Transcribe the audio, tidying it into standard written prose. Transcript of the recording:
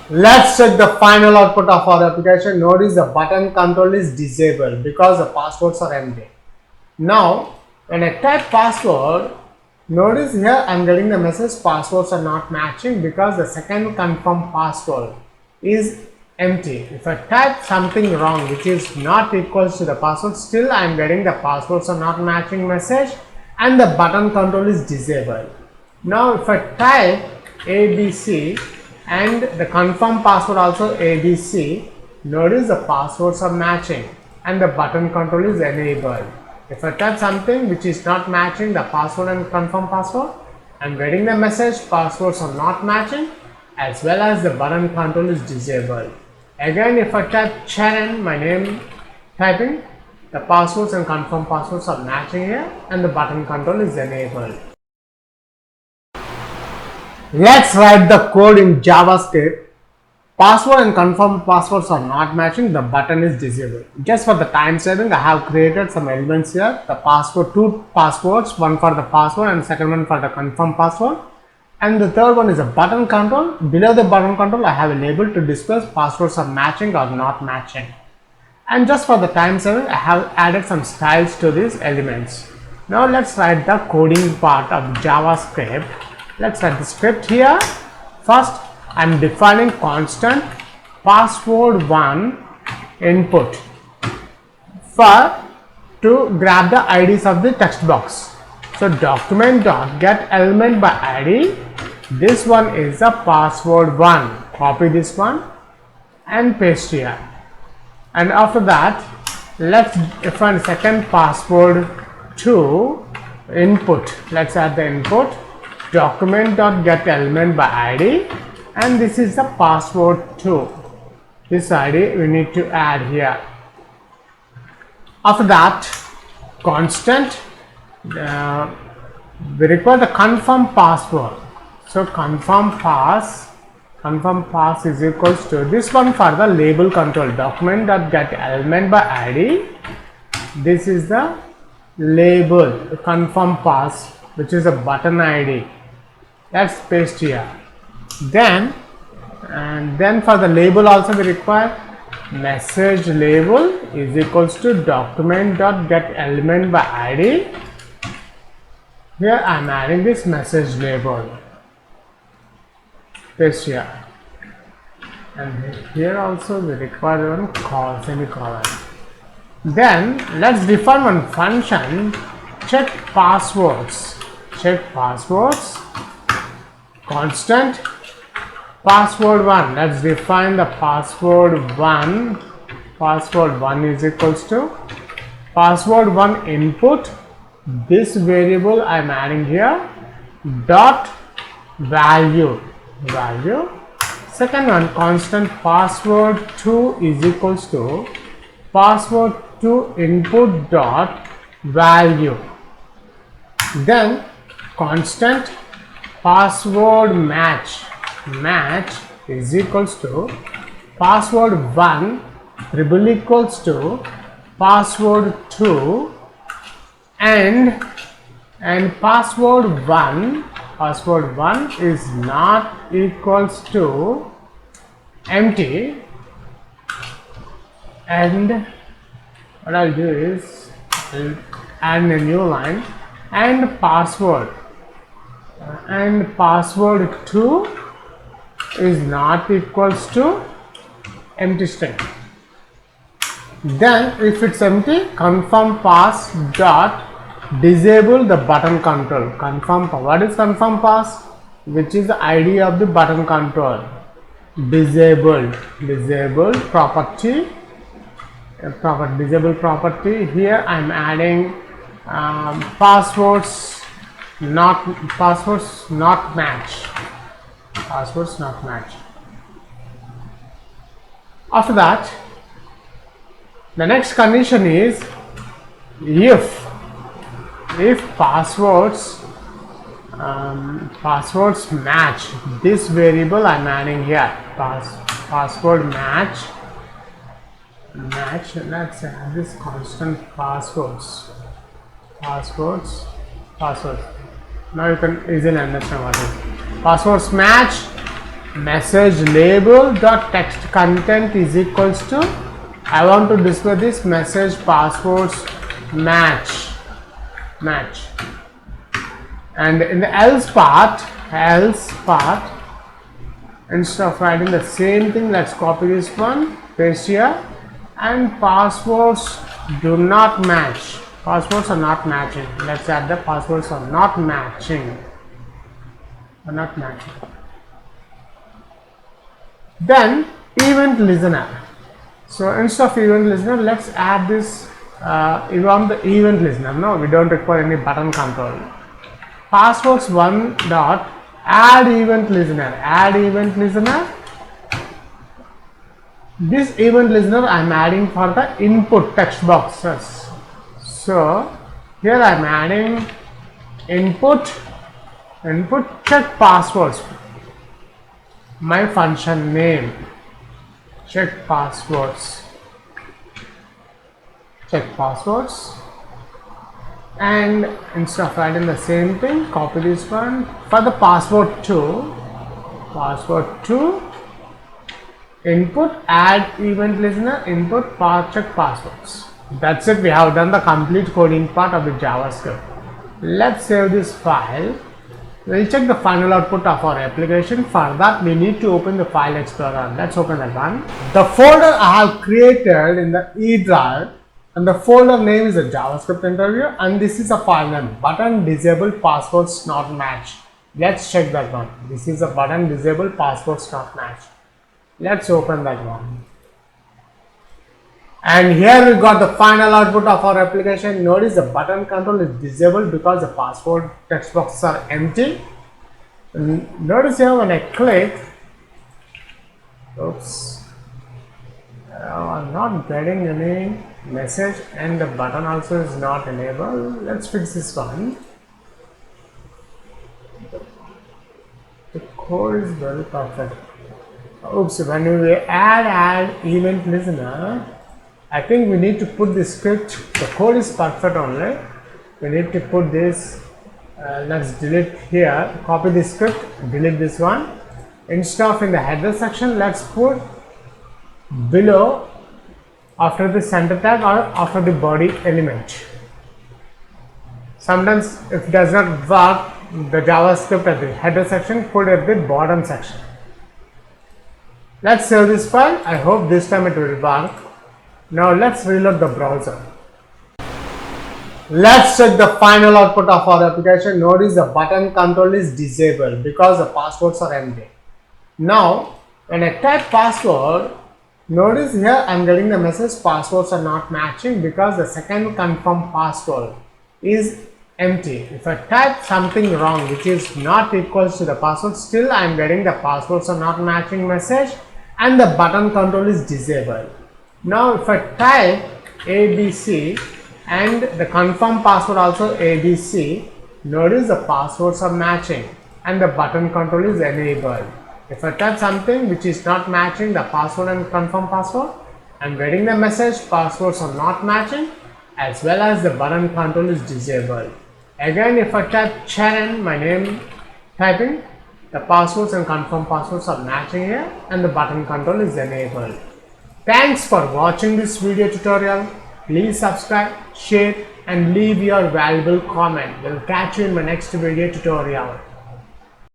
Let's check the final output of our application. Notice the button control is disabled because the passwords are empty. Now, when I type password, notice here I am getting the message passwords are not matching because the second confirm password is empty. If I type something wrong which is not equals to the password, still I am getting the passwords are not matching message and the button control is disabled. Now, if I type ABC and the confirm password also ABC, notice the passwords are matching and the button control is enabled. If I type something which is not matching the password and confirm password, I am getting the message passwords are not matching as well as the button control is disabled. Again, if I type Charan, my name typing, the passwords and confirm passwords are matching here and the button control is enabled. Let's write the code in JavaScript. Password and confirm passwords are not matching, the button is disabled. Just for the time saving, I have created some elements here. The password, two passwords, one for the password and second one for the confirm password. And the third one is a button control. Below the button control, I have a label to display passwords are matching or not matching. And just for the time saving, I have added some styles to these elements. Now let's write the coding part of JavaScript. Let's write the script here. First, I am defining constant password1 input to grab the IDs of the text box. So document.get element by ID. This one is the password1. Copy this one and paste here. And after that, let's define second password2 input. Let's add the input document.get element by ID, and this is the password2. This ID we need to add here. After that, constant, we require the confirm password. So confirm pass is equals to this one for the label control, document.get element by ID. This is the label confirm pass, which is a button ID. Let's paste here. Then for the label also we require message label is equals to document.get element by ID. Here I am adding this message label. Paste here. And here also we require one semicolon. Then let's define one function, check passwords. Check passwords, constant password1. Let's define the password1. Password1 is equals to password1 input. This variable I am adding here dot value. Second one, constant password2 is equals to password2 input dot value. Then constant password match is equals to password1 triple equals to password2 and password1 is not equals to empty. And what I'll do is I'll add a new line and password 2 is not equals to empty string. Then if it's empty, confirm pass dot disable the button control. What is confirm pass? Which is the ID of the button control. Disable property. Disable property. Here I am adding passwords not match. After that, the next condition is if passwords match this variable I am adding here, password match. Let's add this constant passwords. Now you can easily understand what it is. Passwords match message label dot text content is equals to, I want to display this message passwords match, and in the else part, instead of writing the same thing, let's copy this one, paste here, and passwords do not match. Passwords are not matching. Let's add the passwords are not matching. Then event listener. So instead of event listener, let's add this. You want the event listener? No, we don't require any button control. Passwords one dot add event listener. This event listener I am adding for the input text boxes. So here I am adding input check passwords, my function name, check passwords, and instead of adding the same thing, copy this one for the password 2, input add event listener, input check passwords. That's it. We have done the complete coding part of the JavaScript. Let's save this file. We'll check the final output of our application. For that, we need to open the file explorer. Let's open that one. The folder I have created in the E drive, and the folder name is a JavaScript interview, and this is a file name, button disabled passwords not matched. Let's check that one. This is a button disabled passwords not matched. Let's open that one. And here we got the final output of our application. Notice the button control is disabled because the password text boxes are empty. And notice here when I click, I'm not getting any message, and the button also is not enabled. Let's fix this one. The code is very perfect. When we add event listener, I think we need to put the script. The code is perfect only. We need to put this. Let's delete here. Copy the script. Delete this one. Instead of in the header section, let's put below after the center tag or after the body element. Sometimes if it does not work, the JavaScript at the header section, put at the bottom section. Let's save this file. I hope this time it will work. Now let's reload the browser. Let's check the final output of our application. Notice the button control is disabled because the passwords are empty. Now when I type password, notice here I am getting the message passwords are not matching because the second confirm password is empty. If I type something wrong which is not equals to the password, still I am getting the passwords are not matching message and the button control is disabled. Now if I type ABC and the confirm password also ABC, notice the passwords are matching and the button control is enabled. If I type something which is not matching the password and confirm password, I am getting the message passwords are not matching as well as the button control is disabled. Again, if I type Charan, my name typing, the passwords and confirm passwords are matching here and the button control is enabled. Thanks for watching this video tutorial. Please subscribe, share and leave your valuable comment. We'll catch you in my next video tutorial.